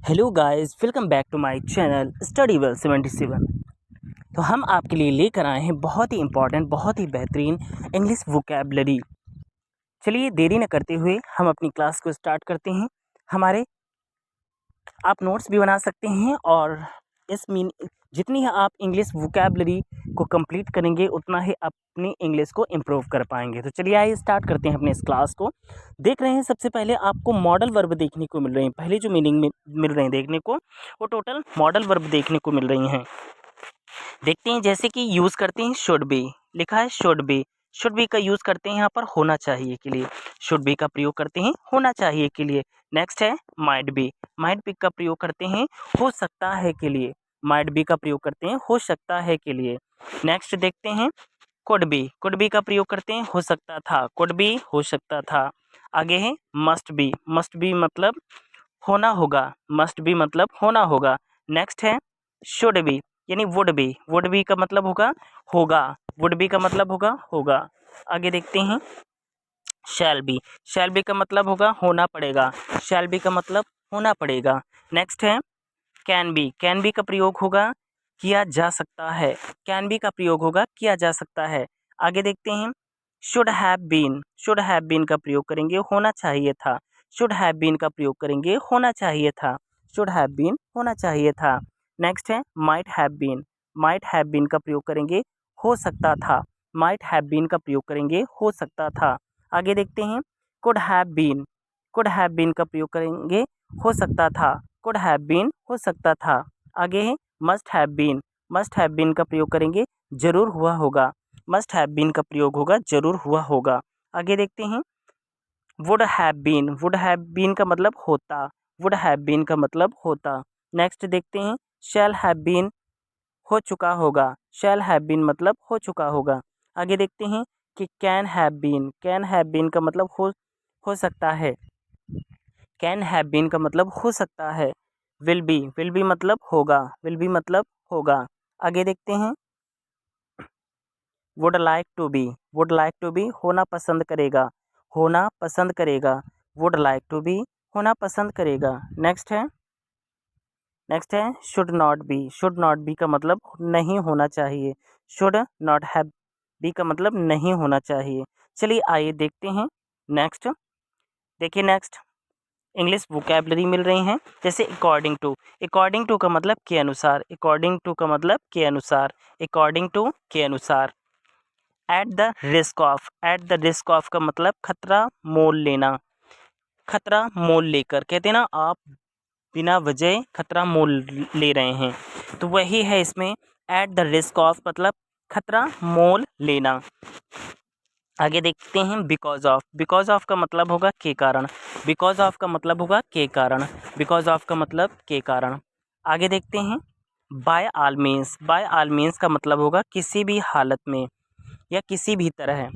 Hello guys, welcome back to my channel study well 77। तो हम आपके लिए लेकर आए हैं बहुत ही इम्पॉर्टेंट, बहुत ही बेहतरीन इंग्लिश वोकैबलरी। चलिए देरी न करते हुए हम अपनी क्लास को स्टार्ट करते हैं। हमारे आप नोट्स भी बना सकते हैं और जितनी आप इंग्लिश वोकैबलरी को कंप्लीट करेंगे उतना ही अपनी इंग्लिश को इम्प्रूव कर पाएंगे। तो चलिए आइए स्टार्ट करते हैं अपने इस क्लास को। देख रहे हैं सबसे पहले आपको मॉडल वर्ब देखने को मिल रहे हैं। पहले जो मीनिंग में मिल रहे हैं देखने को, वो टोटल मॉडल वर्ब देखने को मिल रही हैं। देखते हैं, जैसे कि यूज़ करते हैं शुड बी, लिखा है शुड बी। शुड बी का यूज़ करते हैं यहाँ पर होना चाहिए के लिए। शुड बी का प्रयोग करते हैं होना चाहिए के लिए। नेक्स्ट है माइट बी। माइट बी का प्रयोग करते हैं हो सकता है के लिए। माइट बी का प्रयोग करते हैं हो सकता है के लिए। नेक्स्ट देखते हैं कुड बी। कुड बी का प्रयोग करते हैं हो सकता था। कुड बी हो सकता था। आगे है मस्ट बी। मस्ट बी मतलब होना होगा। मस्ट बी मतलब होना होगा। नेक्स्ट है शुड बी यानी वुड बी। वुड बी का मतलब होगा होगा। वुड बी का मतलब होगा होगा। आगे देखते हैं शैल बी। शैल बी का मतलब होगा होना पड़ेगा। शैल बी का मतलब होना पड़ेगा। नेक्स्ट है कैन बी। कैन बी का प्रयोग होगा किया जा सकता है। कैन बी का प्रयोग होगा किया जा सकता है। आगे देखते हैं should have been. Should have been का प्रयोग करेंगे होना चाहिए था। शुड हैव बीन का प्रयोग करेंगे होना चाहिए था। शुड हैव बीन होना चाहिए था। नेक्स्ट है might have been. Might have been का प्रयोग करेंगे हो सकता था। माइट हैव बीन का प्रयोग करेंगे हो सकता था। आगे देखते हैं could have been. Could have been का प्रयोग करेंगे हो सकता था। कुड हैव बीन हो सकता था। आगे है must have been. Must have been का प्रयोग करेंगे जरूर हुआ होगा। मस्ट हैव बीन का प्रयोग होगा जरूर हुआ होगा। आगे देखते हैं would have been. Would have been का मतलब होता। वुड हैव बीन का मतलब होता। नेक्स्ट देखते हैं शैल हैव बीन हो चुका होगा। शैल हैव बीन मतलब हो चुका होगा। आगे देखते हैं कि can have been. Can have been का मतलब हो सकता है। कैन हैव बीन का मतलब हो सकता है। Will be. विल बी मतलब होगा। विल बी मतलब होगा। आगे देखते हैं would like to be. Would like to be होना पसंद करेगा। होना पसंद करेगा। वुड लाइक टू बी होना पसंद करेगा। नेक्स्ट है should not be. Should not be का मतलब नहीं होना चाहिए। शुड नॉट हैव बी का मतलब नहीं होना चाहिए। चलिए आइए देखते हैं नेक्स्ट। देखिए नेक्स्ट इंग्लिश वोकैबलरी मिल रही हैं, जैसे अकॉर्डिंग टू। अकॉर्डिंग टू का मतलब के अनुसार। अकॉर्डिंग टू का मतलब के अनुसार। अकॉर्डिंग टू के अनुसार। At the risk of. At the risk of का मतलब खतरा मोल लेना। खतरा मोल लेकर, कहते हैं ना आप बिना वजह खतरा मोल ले रहे हैं, तो वही है इसमें एट द रिस्क ऑफ मतलब खतरा मोल लेना। आगे देखते हैं बिकॉज ऑफ। बिकॉज ऑफ का मतलब होगा के कारण। बिकॉज ऑफ का मतलब होगा के कारण। बिकॉज ऑफ का मतलब के कारण। आगे देखते हैं by all means. By all means का मतलब होगा किसी भी हालत में या किसी भी तरह।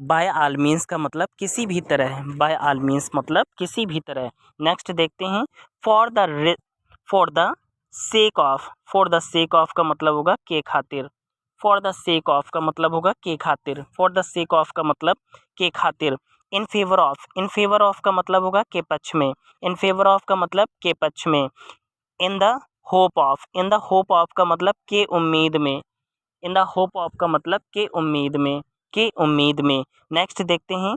बाय आल मीन्स का मतलब किसी भी तरह। बाय आल मीन्स मतलब किसी भी तरह। नेक्स्ट देखते हैं for the sake of. For the sake of का मतलब होगा के खातिर। फॉर द सेक ऑफ का मतलब होगा के खातिर। फॉर द सेक ऑफ का मतलब के खातिर। In favour of. In favour of का मतलब होगा के पक्ष में। इन फेवर ऑफ का मतलब के पक्ष में। In the hope of. In the hope of का मतलब के उम्मीद में। इन द होप ऑफ का मतलब के उम्मीद में। के उम्मीद में। नेक्स्ट देखते हैं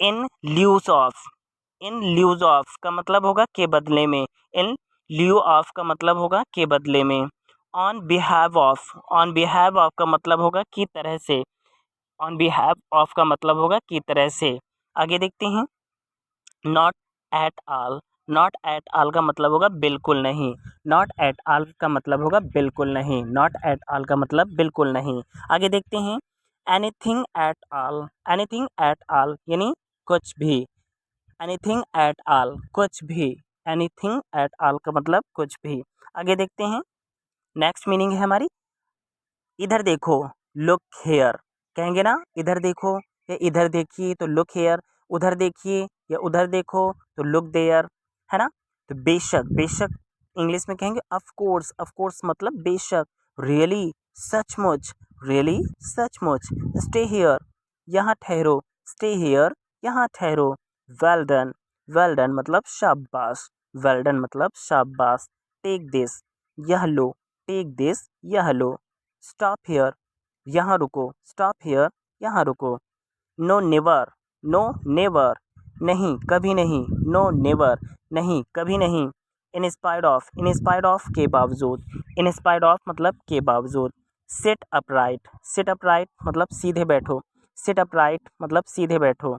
इन ल्यूज ऑफ। इन ल्यूज ऑफ का मतलब होगा के बदले में। इन ल्यू ऑफ का मतलब होगा के बदले में। ऑन बिहाव ऑफ। ऑन बिहाव ऑफ का मतलब होगा की तरह से। ऑन बिहाव ऑफ का मतलब होगा की तरह से। आगे देखते हैं not at all. Not at all का मतलब होगा बिल्कुल नहीं। नॉट एट ऑल का मतलब होगा बिल्कुल नहीं। नॉट एट ऑल का मतलब बिल्कुल नहीं। आगे देखते हैं anything at all. Anything at all यानी कुछ भी। एनीथिंग एट ऑल कुछ भी। एनीथिंग एट ऑल का मतलब कुछ भी। आगे देखते हैं नेक्स्ट मीनिंग है हमारी इधर देखो, लुक हेयर। कहेंगे ना इधर देखो या इधर देखिए तो लुक हेयर। उधर देखिए या उधर देखो तो लुक देयर, है ना। तो बेशक। बेशक इंग्लिश में कहेंगे ऑफ कोर्स। ऑफ कोर्स मतलब बेशक। रियली सचमुच। रियली सचमुच। स्टे हियर यहाँ ठहरो। स्टे हियर यहाँ ठहरो। Well done. वेल डन मतलब शाबाश। वेल डन मतलब शाबाश। टेक दिस, यह लो, टेक दिस, यह लो। स्टॉप हियर, यहाँ रुको, स्टॉप हियर, यहाँ रुको। नो नेवर, नो नेवर, नहीं कभी नहीं, नो नेवर, नहीं कभी नहीं। इन स्पाइट ऑफ के बावजूद, इन स्पाइट ऑफ मतलब के बावजूद। सिट अपराइट, सिट अपराइट मतलब सीधे बैठो, सिट अपराइट मतलब सीधे बैठो।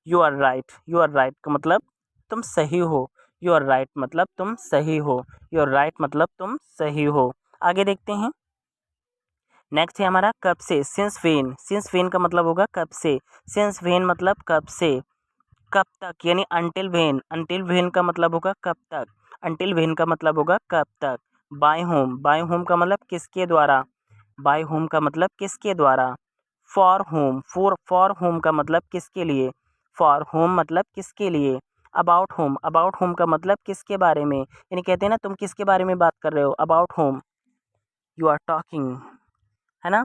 You are right, you are right का मतलब तुम सही हो, यू आर राइट मतलब तुम सही हो, यू आर राइट मतलब तुम सही हो। आगे देखते हैं। नेक्स्ट है हमारा कब से, सिंस वेन का मतलब होगा कब से, सिंस वेन मतलब कब से, कब तक यानी अंटिल वेन का मतलब होगा कब तक, अंटिल वेन का मतलब होगा कब तक। बाय होम का मतलब किसके द्वारा, बाय होम का मतलब किसके द्वारा। फॉर होम का मतलब किसके लिए, फॉर होम मतलब किसके लिए। अबाउट होम का मतलब किसके बारे में, यानी कहते हैं ना तुम किसके बारे में बात कर रहे हो, about whom you are talking, है ना।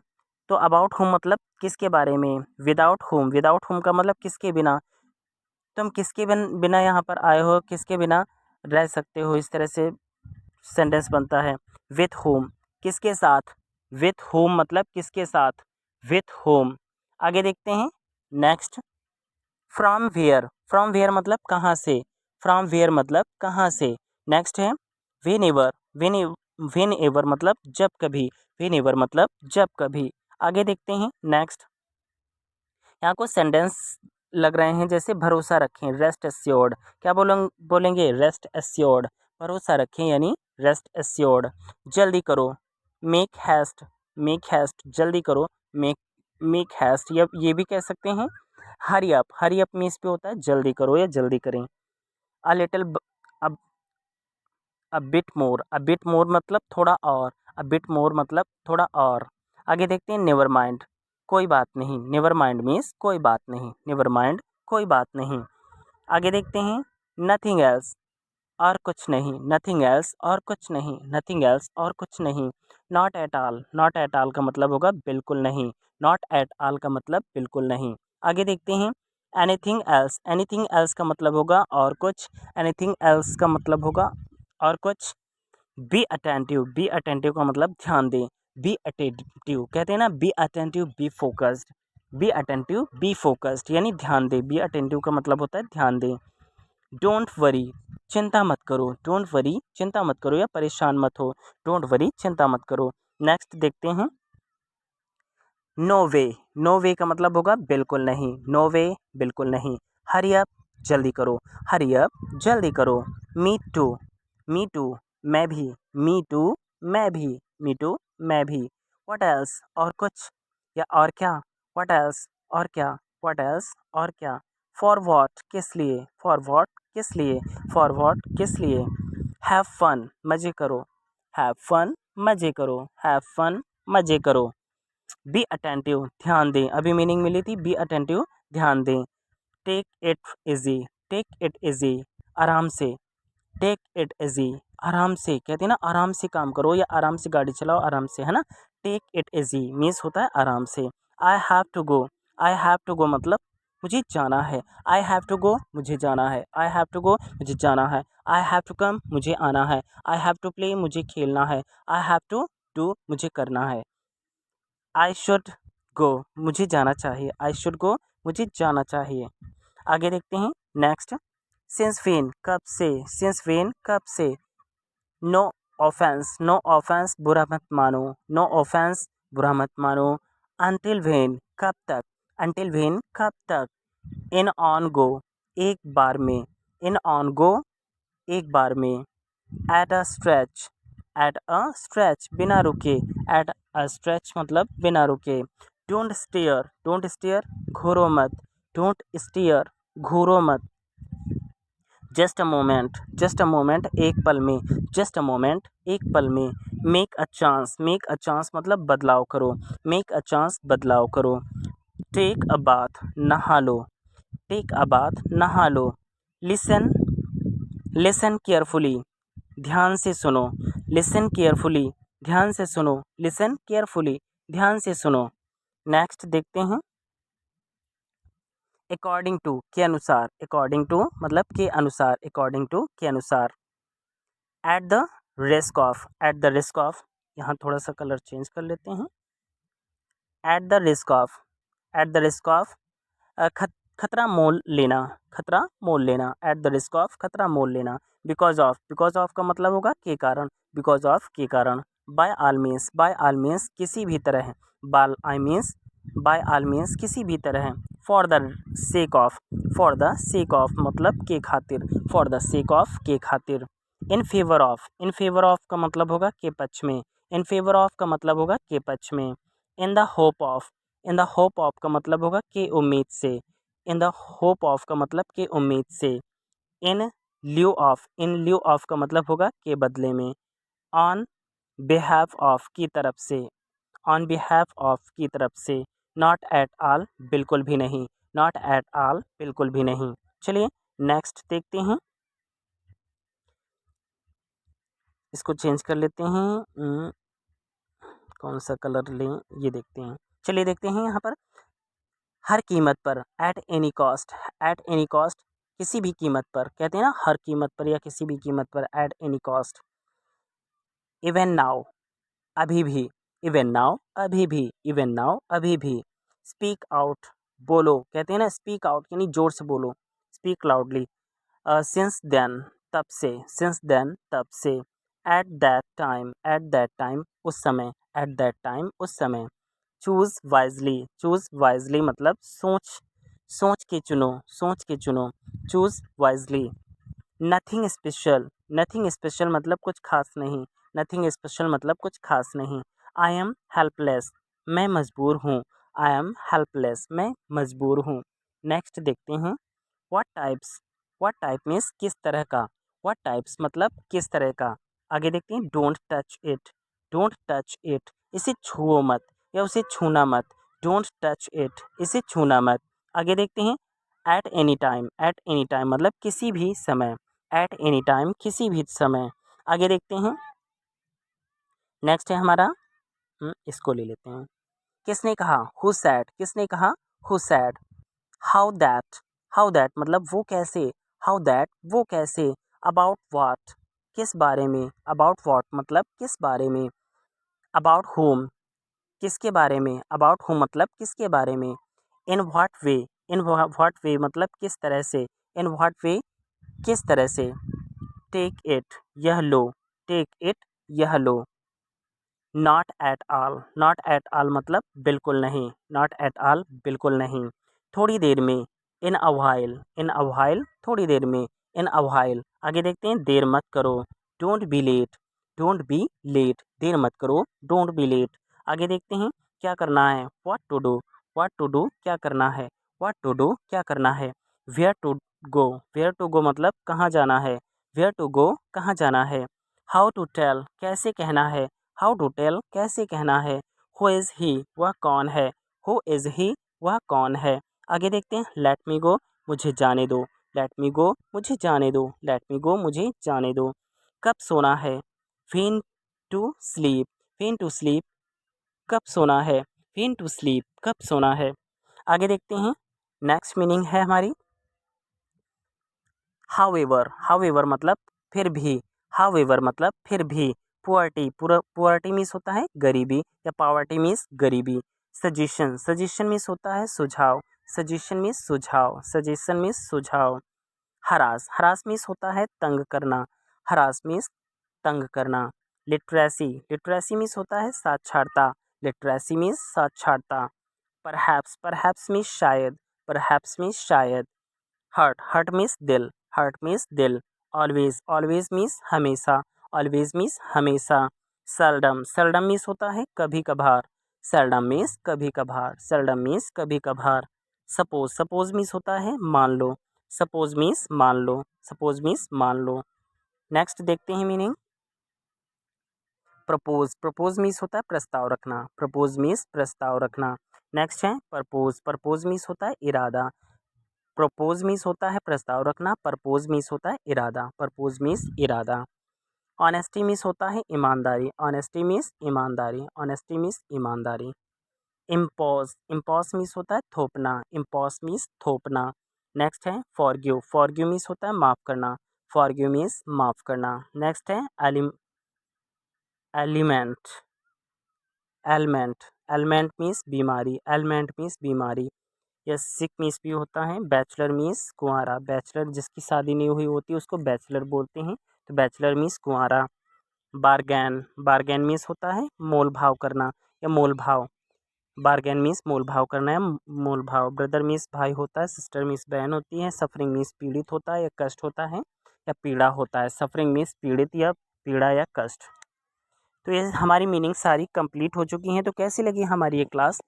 तो अबाउट होम मतलब किसके बारे में। विदाउट होम का मतलब किसके बिना, तुम किसके बिना यहाँ पर आए हो, किसके बिना रह सकते हो, इस तरह से सेंटेंस बनता है। विथ होम किसके साथ, विथ होम मतलब किसके साथ, विथ होम। आगे देखते हैं। नेक्स्ट फ्रॉम वेयर मतलब कहाँ से, फ्रॉम वेयर मतलब कहाँ से। नेक्स्ट है वेन एवर, वेन एवर मतलब जब कभी, वेन एवर मतलब जब कभी। आगे देखते हैं। नेक्स्ट यहाँ को सेंटेंस लग रहे हैं जैसे भरोसा रखें, रेस्ट एश्योर्ड, क्या बोलेंगे रेस्ट एश्योर्ड, भरोसा रखें यानी रेस्ट एश्योर्ड। जल्दी करो, मेक हैस्ट, मेक हैस्ट जल्दी करो, मेक हैस्ट, ये भी कह सकते हैं। हरी अप मीन्स पे होता है जल्दी करो या जल्दी करें। A little a bit more मतलब थोड़ा और, अ बिट मोर मतलब थोड़ा और। आगे देखते हैं नेवर माइंड, कोई बात नहीं, नेवर माइंड मीन्स कोई बात नहीं, नेवर माइंड कोई बात नहीं। आगे देखते हैं नथिंग एल्स, और कुछ नहीं, नथिंग एल्स और कुछ नहीं, नथिंग एल्स और कुछ नहीं। नॉट एट ऑल का मतलब होगा बिल्कुल नहीं, नॉट एट ऑल का मतलब बिल्कुल नहीं। आगे देखते हैं एनीथिंग एल्स का मतलब होगा और कुछ, एनीथिंग एल्स का मतलब होगा और कुछ। बी अटेंटिव का मतलब ध्यान दें, बी अटेंटिव कहते हैं ना, be attentive be focused, be attentive be focused यानी ध्यान दें, बी अटेंटिव का मतलब होता है ध्यान दें। डोंट वरी चिंता मत करो, डोंट वरी चिंता मत करो या परेशान मत हो, डोंट वरी चिंता मत करो। नेक्स्ट देखते हैं। नो वे का मतलब होगा बिल्कुल नहीं, नो वे बिल्कुल नहीं। हरी अप जल्दी करो, हरी अप जल्दी करो। मी टू मैं भी, मी टू मैं भी, मी टू मैं भी। व्हाट एल्स और कुछ या और क्या, व्हाट एल्स और क्या, व्हाट एल्स और क्या। फॉर व्हाट किस लिए, फॉर व्हाट किस लिए, फॉर व्हाट किस लिए। हैव फन मज़े करो, हैव फन मज़े करो, हैव फन मज़े करो। बी अटेंटिव ध्यान दें, अभी मीनिंग मिली थी बी अटेंटिव ध्यान दें। Take it easy, take it easy आराम से, टेक इट इजी आराम से कहते हैं ना, आराम से काम करो या आराम से गाड़ी चलाओ, आराम से, है ना। टेक इट इजी मीन्स होता है आराम से। I have to go, I have to go मतलब मुझे जाना है, आई हैव टू गो मुझे जाना है, आई हैव टू गो मुझे जाना है। आई हैव टू कम मुझे आना है, आई हैव टू प्ले मुझे खेलना है, आई हैव टू डू मुझे करना है। आई शुड गो मुझे जाना चाहिए, आई शुड गो मुझे जाना चाहिए। आगे देखते हैं। नेक्स्ट सिंस वेन कब से। नो नो ऑफेंस बुरा मत मानो, नो ऑफेंस बुरा मत मानो। अंटिल वेन कब तक, अंटिल वेन कब तक। इन ऑन गो एक बार में, इन ऑन गो एक बार में। At a stretch, at a stretch बिना रुके, एट अ स्ट्रेच मतलब बिना रुके। डोंट स्टेयर घूरो मत, डोंट स्टेयर घूरो मत। जस्ट अ मोमेंट एक पल में, जस्ट अ मोमेंट एक पल में। मेक अ चांस मतलब बदलाव करो, मेक अ चांस बदलाव करो। टेक अ बाथ नहा लो, टेक अ बाथ नहा लो। लिसन लिसन केयरफुली ध्यान से सुनो, लिसन केयरफुली ध्यान से सुनो, लिसन केयरफुली ध्यान से सुनो। नेक्स्ट देखते हैं। अकॉर्डिंग टू के अनुसार, अकॉर्डिंग टू मतलब के अनुसार, अकॉर्डिंग टू के अनुसार। At the risk of, at the risk of, यहाँ थोड़ा सा कलर चेंज कर लेते हैं। At the risk of, at the risk of खतरा मोल लेना, खतरा मोल लेना, एट द रिस्क ऑफ खतरा मोल लेना। बिकॉज ऑफ का मतलब होगा के कारण, बिकॉज ऑफ के कारण। By all means, by all means किसी भी तरह, by all I means by all means किसी भी तरह। For the sake of, for the sake of मतलब के खातिर, फॉर द सेक ऑफ के खातिर। In favour of, in favour of का मतलब होगा के पक्ष में, इन फेवर ऑफ का मतलब होगा के पक्ष में। In the hope of, in the hope of का मतलब होगा के उम्मीद से, इन द होप ऑफ का मतलब के उम्मीद से। इन lieu of, in lieu of का मतलब होगा के बदले में। ऑन बिहाफ ऑफ की तरफ से, ऑन बिहाफ ऑफ की तरफ से। नॉट एट ऑल बिल्कुल भी नहीं, नॉट एट ऑल बिल्कुल भी नहीं। चलिए नेक्स्ट देखते हैं, इसको चेंज कर लेते हैं। कौन सा कलर लें ये देखते हैं। चलिए देखते हैं यहाँ पर, हर कीमत पर, at any cost, at any cost किसी भी कीमत पर, कहते हैं ना हर कीमत पर या किसी भी कीमत पर, at any cost. Even now अभी भी, इवन नाउ अभी भी, इवन नाउ अभी भी। स्पीक आउट बोलो, कहते हैं ना स्पीक आउट यानी जोर से बोलो, स्पीक लाउडली। सिंस देन तब से, सिंस देन तब से। At that time, at that time उस समय, एट दैट टाइम उस समय। चूज़ वाइजली, चूज़ वाइजली मतलब सोच, सोच के चुनो, सोच के चुनो। Choose wisely. Nothing special, nothing special मतलब कुछ खास नहीं, नथिंग स्पेशल मतलब कुछ खास नहीं। आई एम हेल्पलेस, मैं मजबूर हूँ, आई एम हेल्पलेस मैं मजबूर हूँ। नेक्स्ट देखते हैं, what types, what type means किस तरह का, व्हाट टाइप्स मतलब किस तरह का। आगे देखते हैं, don't touch it, don't touch it इसे छुओ मत या उसे छूना मत, डोंट टच इट इसे छूना मत। आगे देखते हैं, at any time, at any time मतलब किसी भी समय, एट एनी टाइम किसी भी समय। आगे देखते हैं, नेक्स्ट है हमारा, इसको ले लेते हैं। किसने कहा, हु सैड, किसने कहा, who said. How that, how that मतलब वो कैसे, हाउ दैट वो कैसे। अबाउट व्हाट किस बारे में, अबाउट व्हाट मतलब किस बारे में। अबाउट होम किसके बारे में, अबाउट होम मतलब किसके बारे में। In what way, in what way मतलब किस तरह से, इन व्हाट वे किस तरह से। टेक इट यह लो, टेक इट यह लो। Not at all, not at all मतलब बिल्कुल नहीं, नॉट एट ऑल बिल्कुल नहीं। थोड़ी देर में, इन a while, in a while थोड़ी देर में, इन अ व्हाइल। आगे देखते हैं, देर मत करो, don't be late, don't be late देर मत करो, डोंट बी लेट। आगे देखते हैं, क्या करना है, what to do, what to do क्या करना है, व्हाट टू डू क्या करना है। Where to go, where to go मतलब कहाँ जाना है, वेयर टू गो कहाँ जाना है। हाउ टू टेल कैसे कहना है, हाउ टू टेल कैसे कहना है। हु इज़ ही वह कौन है, हु इज़ ही वह कौन है। आगे देखते हैं, लेट मी गो मुझे जाने दो, लेट मी गो मुझे जाने दो, लेट मी गो मुझे जाने दो। कब सोना है, when to sleep, when to sleep कब सोना है, व्हेन टू स्लीप कब सोना है। आगे देखते हैं, नेक्स्ट मीनिंग है हमारी, हाउएवर, हाउएवर मतलब फिर भी, हाउएवर मतलब फिर भी। पुअर्टी, पुअर्टी मीन्स होता है गरीबी या पावर्टी मीन्स गरीबी। सजेशन, सजेशन मीन्स होता है सुझाव, सजेशन मीन्स सुझाव, सजेशन मीन्स सुझाव। हरास, हरास मीन्स होता है तंग करना, हरास मीन्स तंग करना। लिटरेसी, लिटरेसी मीन्स होता है साक्षरता, लिटरेसी मीन्स साक्षरता। परहैप्स, परहैप्स मीन्स शायद, परहैप्स मीन्स शायद। हर्ट, हर्ट मीन्स दिल, हर्ट मीन्स दिल। ऑलवेज, ऑलवेज मीन्स हमेशा, ऑलवेज मीन्स हमेशा। सेल्डम, सेल्डम मीन्स होता है कभी कभार, सेल्डम मीन्स कभी कभार, सेल्डम मीन्स कभी कभार। सपोज, सपोज मीन्स होता है मान लो, सपोज मीन्स मान लो, सपोज मीन्स मान लो। नेक्स्ट देखते हैं मीनिंग, प्रपोज, प्रपोज मीन्स होता है प्रस्ताव रखना, प्रपोज मीन्स प्रस्ताव रखना। नेक्स्ट है परपोज, परपोज मीन्स होता है इरादा, प्रपोज मीन्स होता है प्रस्ताव रखना, परपोज मीन्स होता है इरादा, परपोज मीन्स इरादा। ऑनेस्टी मीन्स होता है ईमानदारी, ऑनेस्टी मीन्स ईमानदारी, ऑनेस्टी मीन्स ईमानदारी। इम्पोज, इम्पोज मीन्स होता है थोपना, इम्पोज मीन्स थोपना। नेक्स्ट है फॉरगिव, फॉरगिव मीन्स होता है माफ़ करना, फॉरगिव मीन्स माफ़ करना। नेक्स्ट है एलिमेंट, एलमेंट मीन्स बीमारी, एलमेंट मीन्स बीमारी। यस, सिक मीन्स भी होता है। बैचलर मीन्स कुंवारा, बैचलर जिसकी शादी नहीं हुई होती है उसको बैचलर बोलते हैं, तो बैचलर मीन्स कुंवारा। बारगैन, बारगैन मीन्स होता है मोल भाव करना या मोल भाव, बारगैन मीन्स मोल भाव करना है, मोल भाव। ब्रदर मीन्स भाई होता है, सिस्टर मीन्स बहन होती है। सफरिंग मीन्स पीड़ित होता है या कष्ट होता है या पीड़ा होता है। सफरिंग मीन्स पीड़ित या पीड़ा या कष्ट। तो ये हमारी मीनिंग सारी कंप्लीट हो चुकी हैं। तो कैसी लगी हमारी ये क्लास?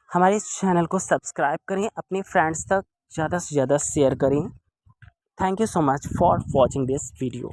हमारे इस चैनल को सब्सक्राइब करें, अपने फ्रेंड्स तक ज़्यादा से ज़्यादा शेयर करें। Thank you so much for watching this video.